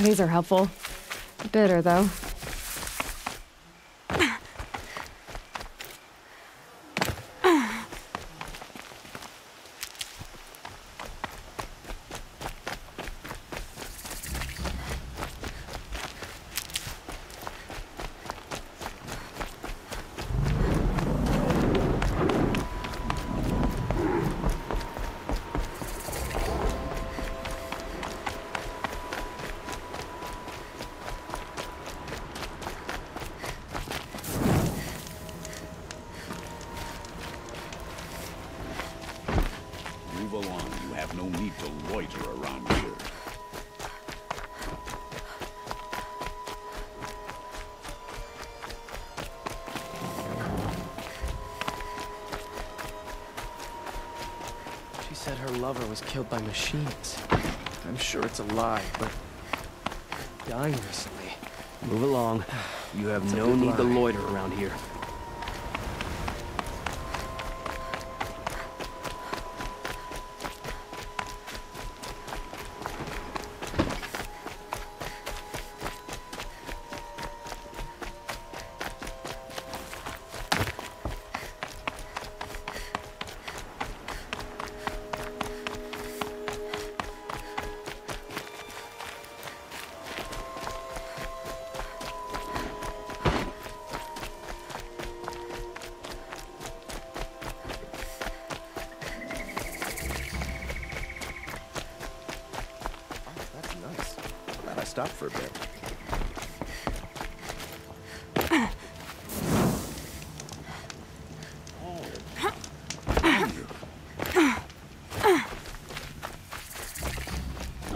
These are helpful. Bitter, though. No need to loiter around here. She said her lover was killed by machines. I'm sure it's a lie, but dying recently. Move along. You have no need to loiter around here. Stop for a bit.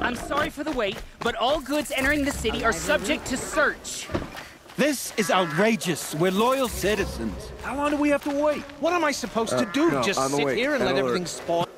I'm sorry for the wait, but all goods entering the city are subject to search. This is outrageous. We're loyal citizens. How long do we have to wait? What am I supposed to do? No, Just on the sit way. here and let Alert. everything spawn?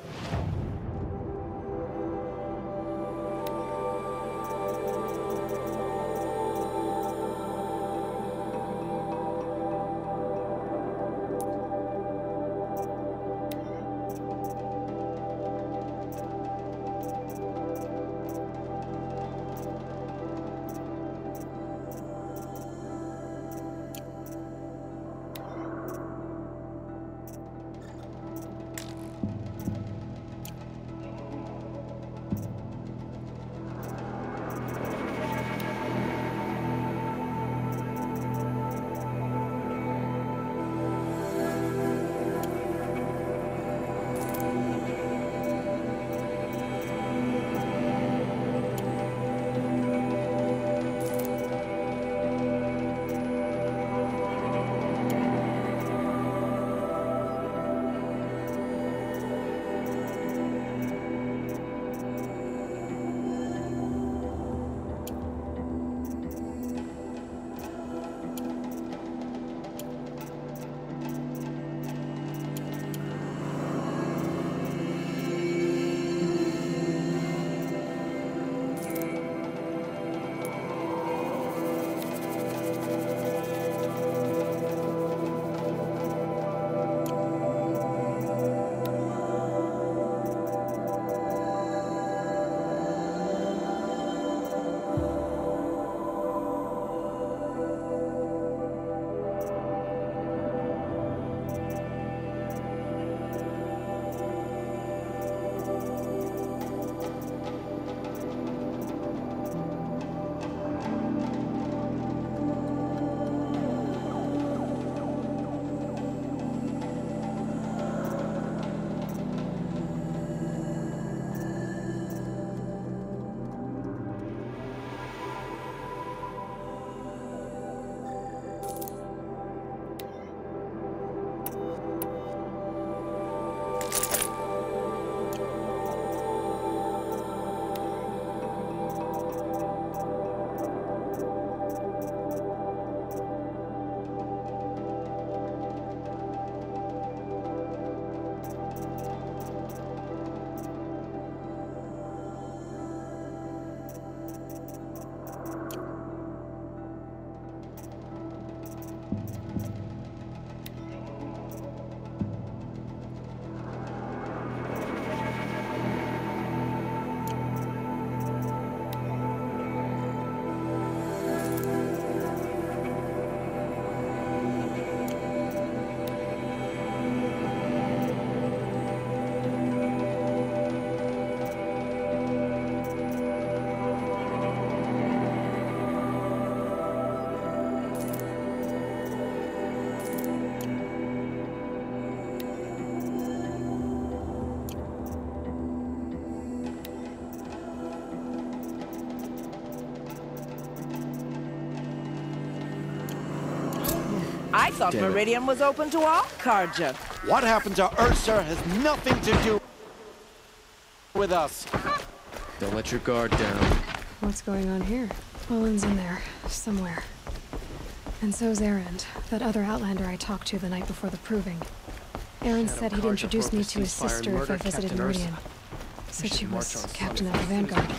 I thought Damn it. Meridian was open to all Carja. What happened to Ursa has nothing to do with us. Don't let your guard down. What's going on here? Owen's in there, somewhere. And so's Erend, that other Outlander I talked to the night before the proving. Erend said he'd introduce me to his sister if I visited Meridian. Said she was captain of the Vanguard.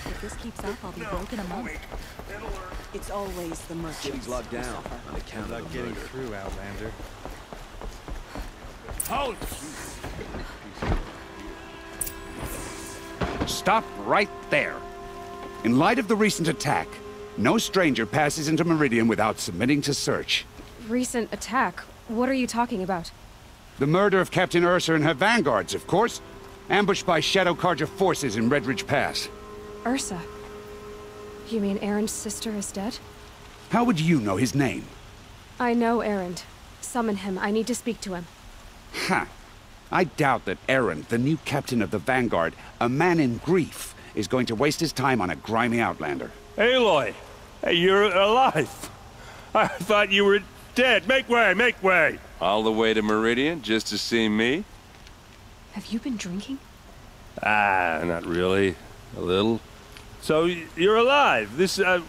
If this keeps up, I'll be broke in a month. It's always the merchants. City's locked down on account of the murder. through, Outlander. Halt! Stop right there. In light of the recent attack, no stranger passes into Meridian without submitting to search. Recent attack? What are you talking about? The murder of Captain Ursa and her vanguards, of course. Ambushed by Shadow Carja forces in Redridge Pass. Ursa? You mean Erend's sister is dead? How would you know his name? I know Erend. Summon him. I need to speak to him. Ha! I doubt that Erend, the new captain of the Vanguard, a man in grief, is going to waste his time on a grimy outlander. Aloy! Hey, you're alive! I thought you were dead. Make way, make way! All the way to Meridian just to see me? Have you been drinking? Ah, not really. A little. So, you're alive.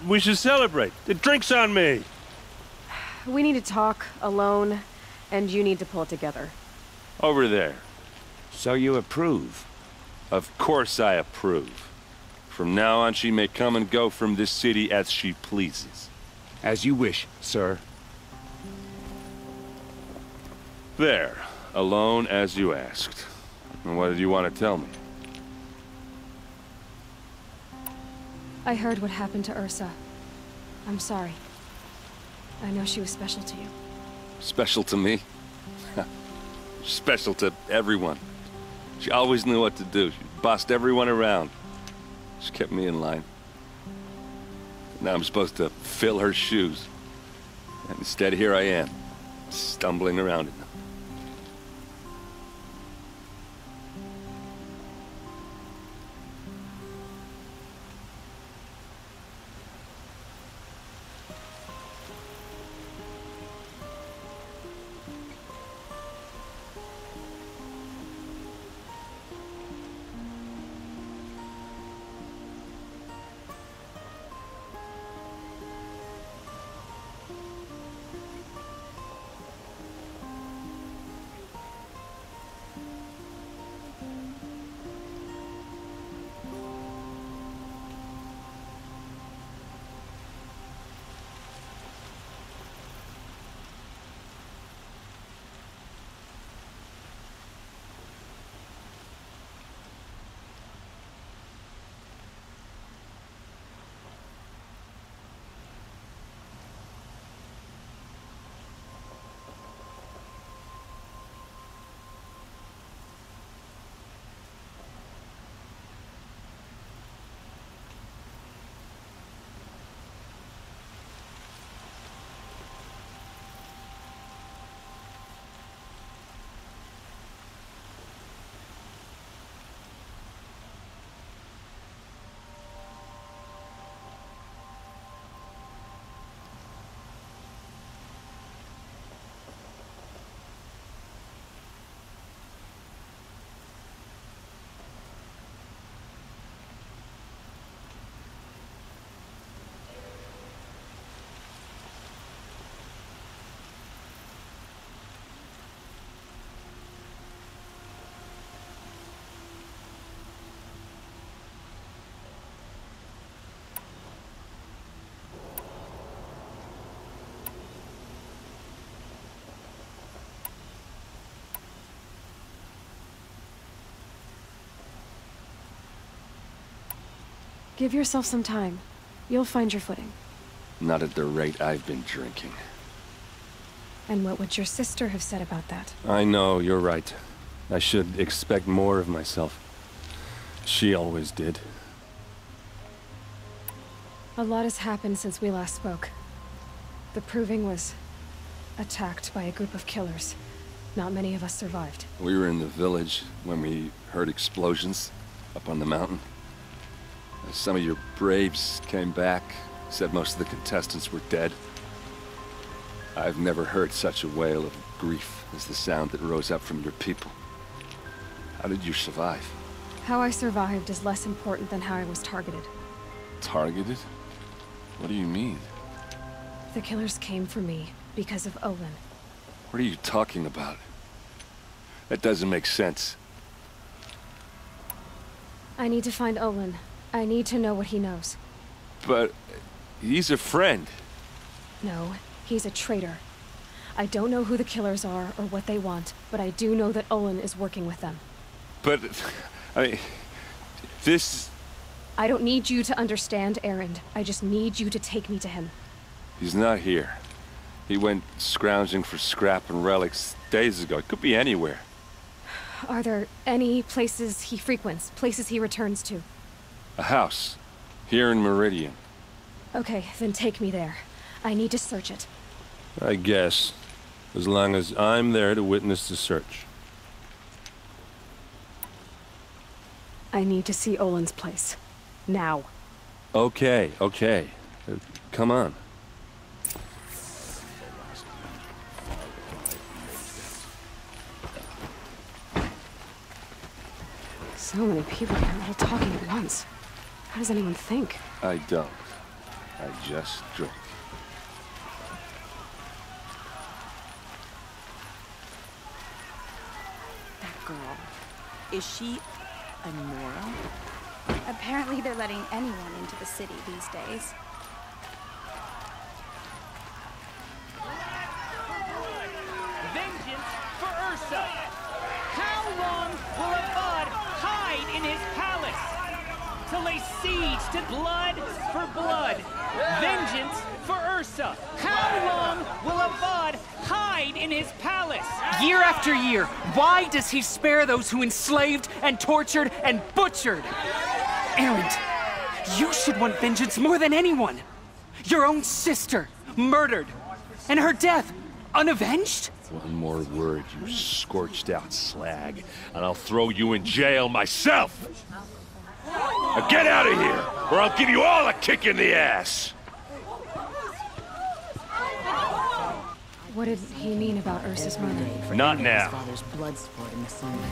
We should celebrate. The drink's on me. We need to talk, alone, and you need to pull it together. Over there. So you approve? Of course I approve. From now on, she may come and go from this city as she pleases. As you wish, sir. There. Alone as you asked. And what did you want to tell me? I heard what happened to Ursa. I'm sorry. I know she was special to you. Special to me? Special to everyone. She always knew what to do. She bossed everyone around. She kept me in line. Now I'm supposed to fill her shoes. And instead, here I am, stumbling around in them. Give yourself some time. You'll find your footing. Not at the rate I've been drinking. And what would your sister have said about that? I know, you're right. I should expect more of myself. She always did. A lot has happened since we last spoke. The Proving was attacked by a group of killers. Not many of us survived. We were in the village when we heard explosions up on the mountain. Some of your braves came back, said most of the contestants were dead. I've never heard such a wail of grief as the sound that rose up from your people. How did you survive? How I survived is less important than how I was targeted. Targeted? What do you mean? The killers came for me because of Olin. What are you talking about? That doesn't make sense. I need to find Olin. I need to know what he knows. But he's a friend. No, he's a traitor. I don't know who the killers are or what they want, but I do know that Olin is working with them. But, I mean, this... I don't need you to understand, Erend. I just need you to take me to him. He's not here. He went scrounging for scrap and relics days ago. It could be anywhere. Are there any places he frequents, places he returns to? A house. Here in Meridian. Okay, then take me there. I need to search it. I guess. As long as I'm there to witness the search. I need to see Olin's place. Now. Okay. Come on. So many people here all talking at once. How does anyone think? I don't. I just drink. That girl. Is she a Nora? Apparently they're letting anyone into the city these days. Vengeance for Ursa! How long will Avad hide in his palace? To lay siege to blood for blood. Vengeance for Ursa! How long will Avad hide in his palace? Year after year, why does he spare those who enslaved and tortured and butchered? Erend, you should want vengeance more than anyone. Your own sister, murdered, and her death, unavenged? One more word, you scorched out slag, and I'll throw you in jail myself! Now get out of here, or I'll give you all a kick in the ass! What did he mean about Ursa's murder? Not now. His father's blood sport in the sunlight.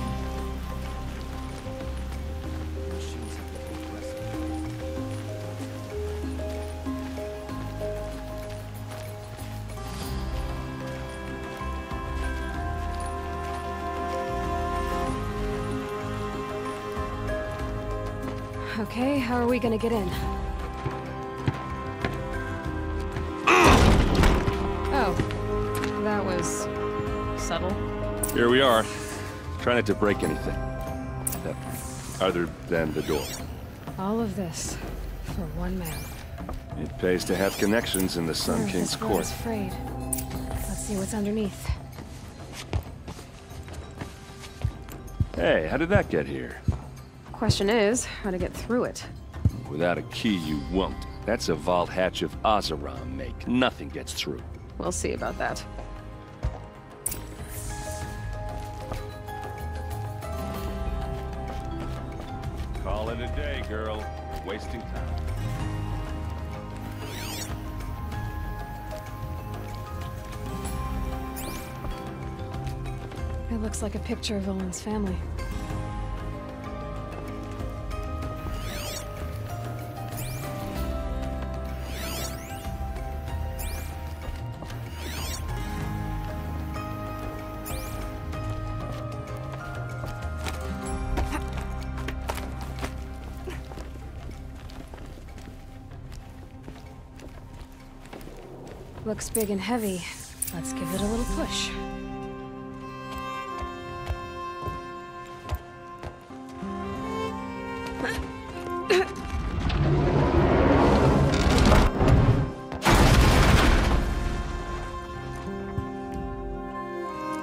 Okay, how are we gonna get in? Oh, that was subtle. Here we are. Try not to break anything. Other than the door. All of this for one man. It pays to have connections in the Sun King's court. Is frayed. Let's see what's underneath. Hey, how did that get here? Question is, how to get through it. Without a key, you won't. That's a vault hatch of Ozeron make. Nothing gets through. We'll see about that. Call it a day, girl. Wasting time. It looks like a picture of Olin's family. Looks big and heavy. Let's give it a little push.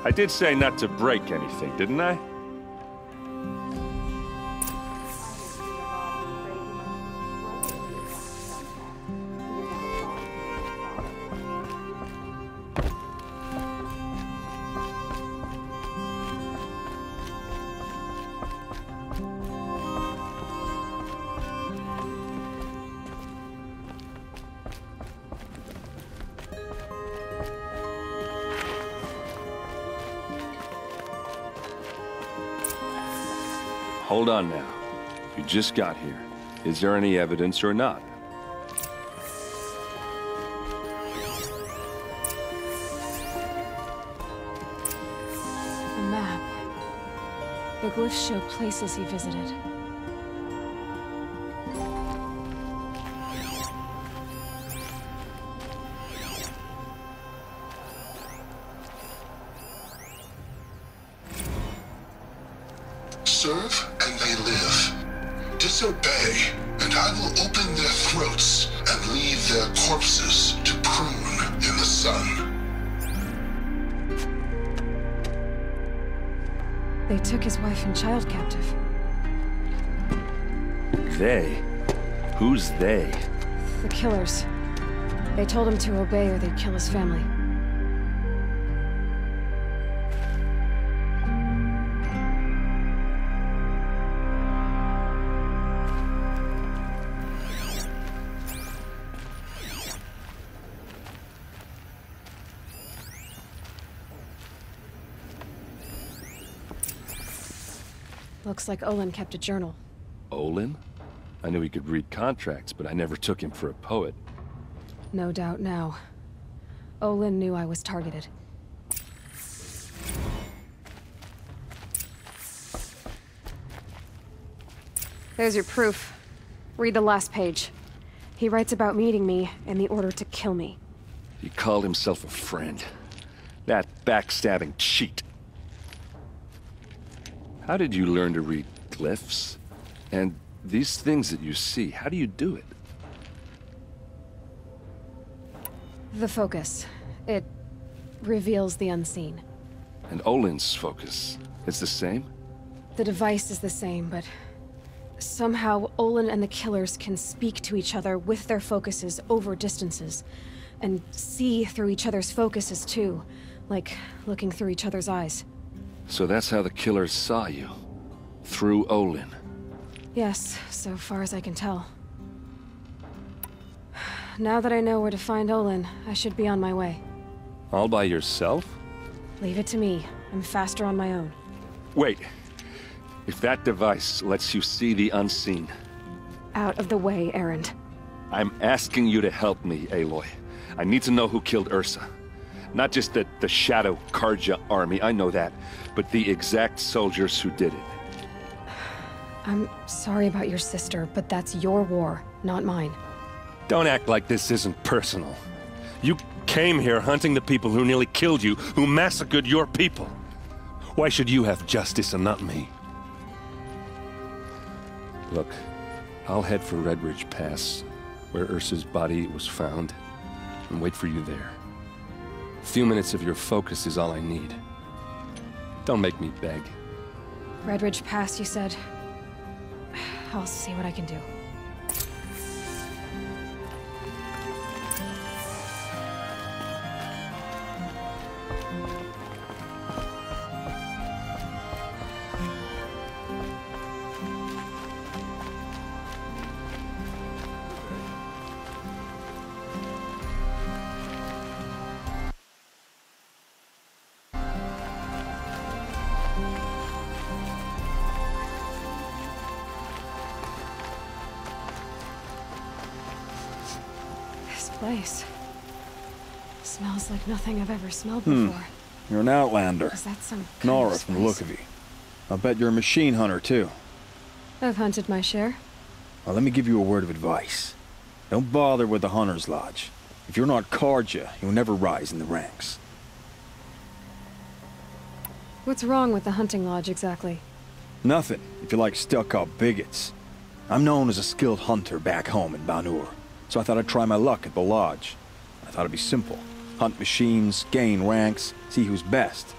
I did say not to break anything, didn't I? hold on now. You just got here. Is there any evidence or not? A map. The glyphs show places he visited. Serve and they live. Disobey, and I will open their throats and leave their corpses to prune in the sun. They took his wife and child captive. They? Who's they? The killers. They told him to obey or they'd kill his family. Looks like Olin kept a journal. Olin? I knew he could read contracts, but I never took him for a poet. No doubt now. Olin knew I was targeted. There's your proof. Read the last page. He writes about meeting me and the order to kill me. He called himself a friend. That backstabbing cheat. How did you learn to read glyphs? And these things that you see, how do you do it? The focus. It reveals the unseen. And Olin's focus is the same? The device is the same, but somehow Olin and the killers can speak to each other with their focuses over distances, and see through each other's focuses too, like looking through each other's eyes. So that's how the killers saw you? Through Olin? Yes, so far as I can tell. Now that I know where to find Olin, I should be on my way. All by yourself? Leave it to me. I'm faster on my own. Wait. If that device lets you see the unseen... Out of the way, Erend. I'm asking you to help me, Aloy. I need to know who killed Ursa. Not just the Shadow Karja army, I know that, but the exact soldiers who did it. I'm sorry about your sister, but that's your war, not mine. Don't act like this isn't personal. You came here hunting the people who nearly killed you, who massacred your people. Why should you have justice and not me? Look, I'll head for Redridge Pass, where Ursa's body was found, and wait for you there. A few minutes of your focus is all I need. Don't make me beg. Redridge Pass, you said? I'll see what I can do. Place. Smells like nothing I've ever smelled before. You're an outlander. Is that some Nora from the look of you. I'll bet you're a machine hunter, too. I've hunted my share. Well, let me give you a word of advice. Don't bother with the Hunter's Lodge. If you're not Karja, you'll never rise in the ranks. What's wrong with the hunting lodge, exactly? Nothing, if you like stuck-up bigots. I'm known as a skilled hunter back home in Banur. So I thought I'd try my luck at the lodge. I thought it'd be simple. Hunt machines, gain ranks, see who's best.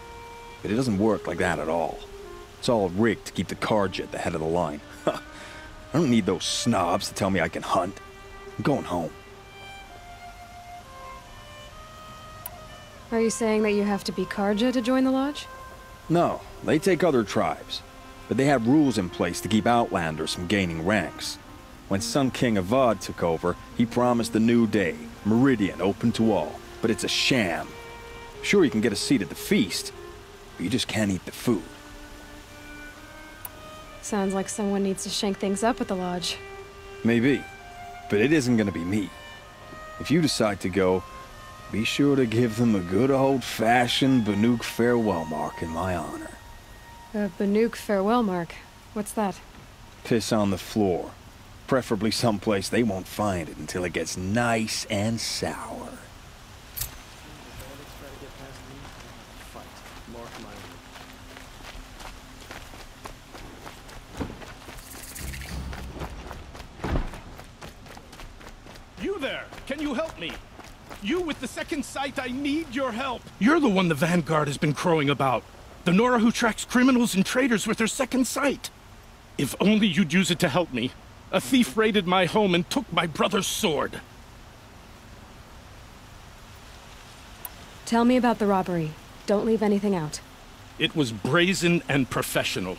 But it doesn't work like that at all. It's all rigged to keep the Karja at the head of the line. I don't need those snobs to tell me I can hunt. I'm going home. Are you saying that you have to be Karja to join the lodge? No, they take other tribes. But they have rules in place to keep outlanders from gaining ranks. When Sun King Avad took over, he promised a new day, Meridian open to all. But it's a sham. Sure, you can get a seat at the feast, but you just can't eat the food. Sounds like someone needs to shake things up at the lodge. Maybe, but it isn't gonna be me. If you decide to go, be sure to give them a good old-fashioned Banuk farewell mark in my honor. A Banuk farewell mark? What's that? Piss on the floor. Preferably someplace they won't find it until it gets nice and sour. You there! Can you help me? You with the second sight, I need your help! You're the one the Vanguard has been crowing about. The Nora who tracks criminals and traitors with her second sight. If only you'd use it to help me. A thief raided my home and took my brother's sword. Tell me about the robbery. Don't leave anything out. It was brazen and professional.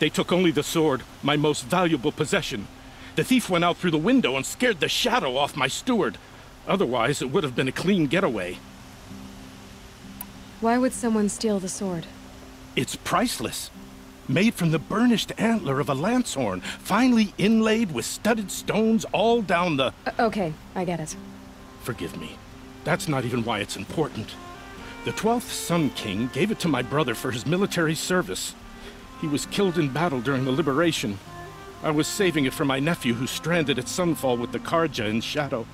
They took only the sword, my most valuable possession. The thief went out through the window and scared the shadow off my steward. Otherwise, it would have been a clean getaway. Why would someone steal the sword? It's priceless. Made from the burnished antler of a lancehorn, finely inlaid with studded stones all down the... Okay, I get it. Forgive me. That's not even why it's important. The 12th Sun King gave it to my brother for his military service. He was killed in battle during the liberation. I was saving it for my nephew who's stranded at Sunfall with the Karja in Shadow.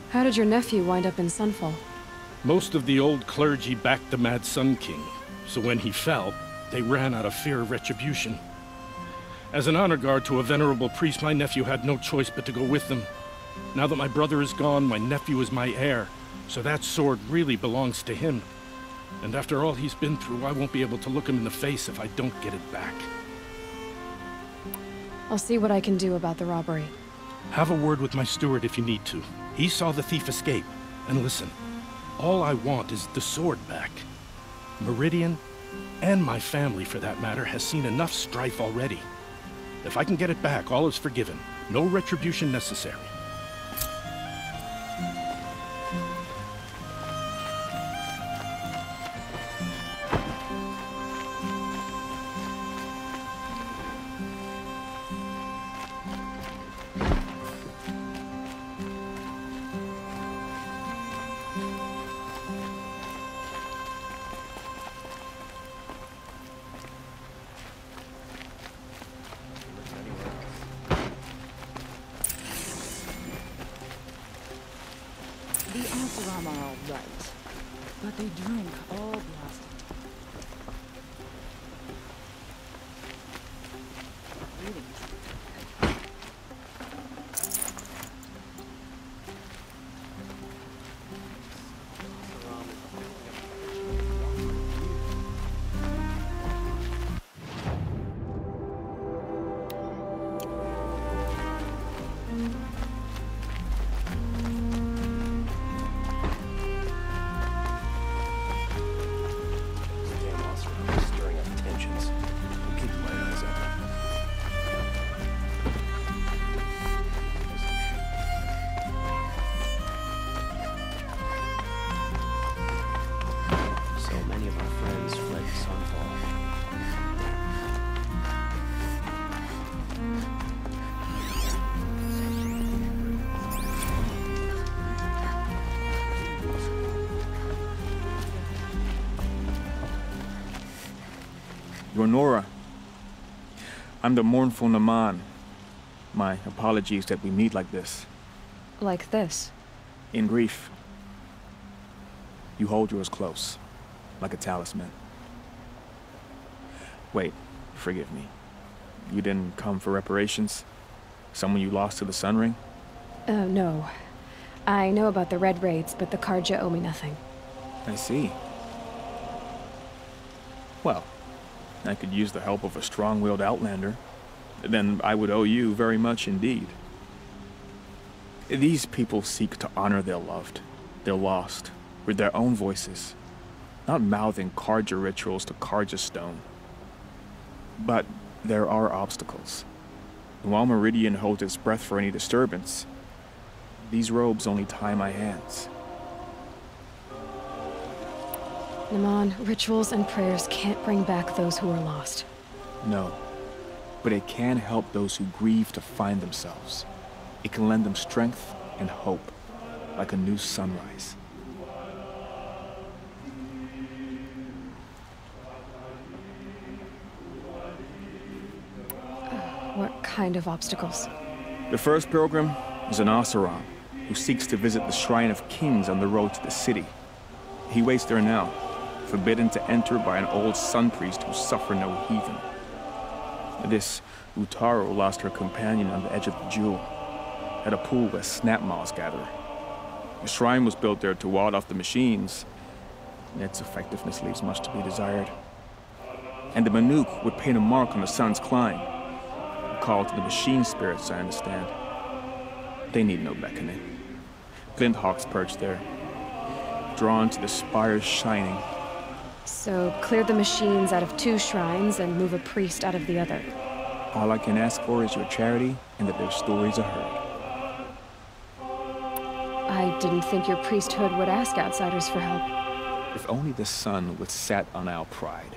How did your nephew wind up in Sunfall? Most of the old clergy backed the Mad Sun King, so when he fell, they ran out of fear of retribution. As an honor guard to a venerable priest, my nephew had no choice but to go with them. Now that my brother is gone, my nephew is my heir, so that sword really belongs to him. And after all he's been through, I won't be able to look him in the face if I don't get it back. I'll see what I can do about the robbery. Have a word with my steward if you need to. He saw the thief escape. And listen, all I want is the sword back. Meridian, and my family for that matter, has seen enough strife already. If I can get it back, all is forgiven. No retribution necessary. The Asaram are all right, but they drink all blasted. You're Nora. I'm the mournful Naman. My apologies that we meet like this. Like this? In grief. You hold yours close, like a talisman. Wait, forgive me. You didn't come for reparations? Someone you lost to the Sun Ring? No. I know about the Red Raids, but the Karja owe me nothing. I see. Well, I could use the help of a strong-willed outlander. Then I would owe you very much indeed. These people seek to honor their loved, their lost, with their own voices, not mouthing Karja rituals to Karja stone. But there are obstacles. And while Meridian holds its breath for any disturbance, these robes only tie my hands. Naman, rituals and prayers can't bring back those who are lost. No. But it can help those who grieve to find themselves. It can lend them strength and hope, like a new sunrise. What kind of obstacles? The first pilgrim is an Oseram, who seeks to visit the Shrine of Kings on the road to the city. He waits there now, forbidden to enter by an old sun priest who suffer no heathen. This Utaro lost her companion on the edge of the jewel, at a pool where snap moths gather. The shrine was built there to ward off the machines. Its effectiveness leaves much to be desired. And the Manuk would paint a mark on the sun's climb, a call to the machine spirits, I understand. They need no beckoning. Glint hawks perch there, drawn to the spire's shining. So, clear the machines out of 2 shrines and move a priest out of the other. All I can ask for is your charity and that their stories are heard. I didn't think your priesthood would ask outsiders for help. If only the sun would set on our pride.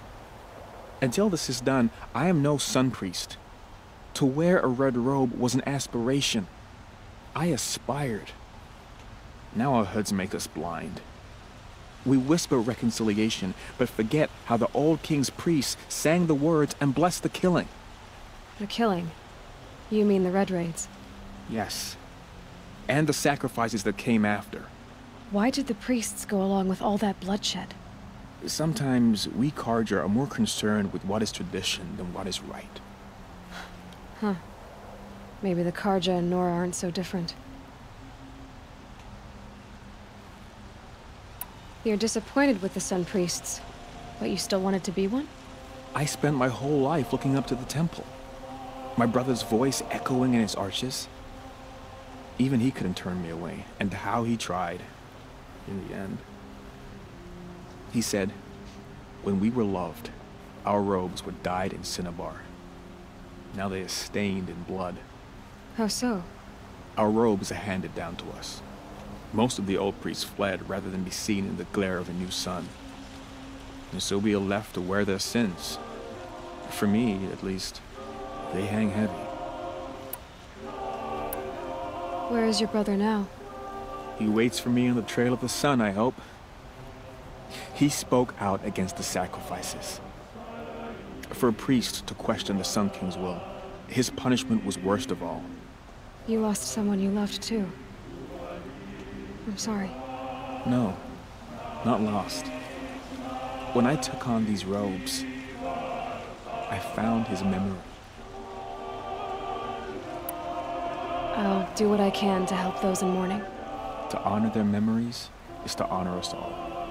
Until this is done, I am no sun priest. To wear a red robe was an aspiration. I aspired. Now our hoods make us blind. We whisper reconciliation, but forget how the old king's priests sang the words and blessed the killing. The killing? You mean the Red Raids? Yes. And the sacrifices that came after. Why did the priests go along with all that bloodshed? Sometimes we Carja are more concerned with what is tradition than what is right. Huh. Maybe the Carja and Nora aren't so different. You're disappointed with the Sun Priests, but you still wanted to be one? I spent my whole life looking up to the temple. My brother's voice echoing in its arches. Even he couldn't turn me away, and how he tried, in the end. He said, when we were loved, our robes were dyed in cinnabar. Now they are stained in blood. How so? Our robes are handed down to us. Most of the old priests fled rather than be seen in the glare of a new sun. And so we are left to wear their sins. For me, at least, they hang heavy. Where is your brother now? He waits for me on the trail of the sun, I hope. He spoke out against the sacrifices. For a priest to question the Sun King's will, his punishment was worst of all. You lost someone you loved too. I'm sorry. No, not lost. When I took on these robes, I found his memory. I'll do what I can to help those in mourning. To honor their memories is to honor us all.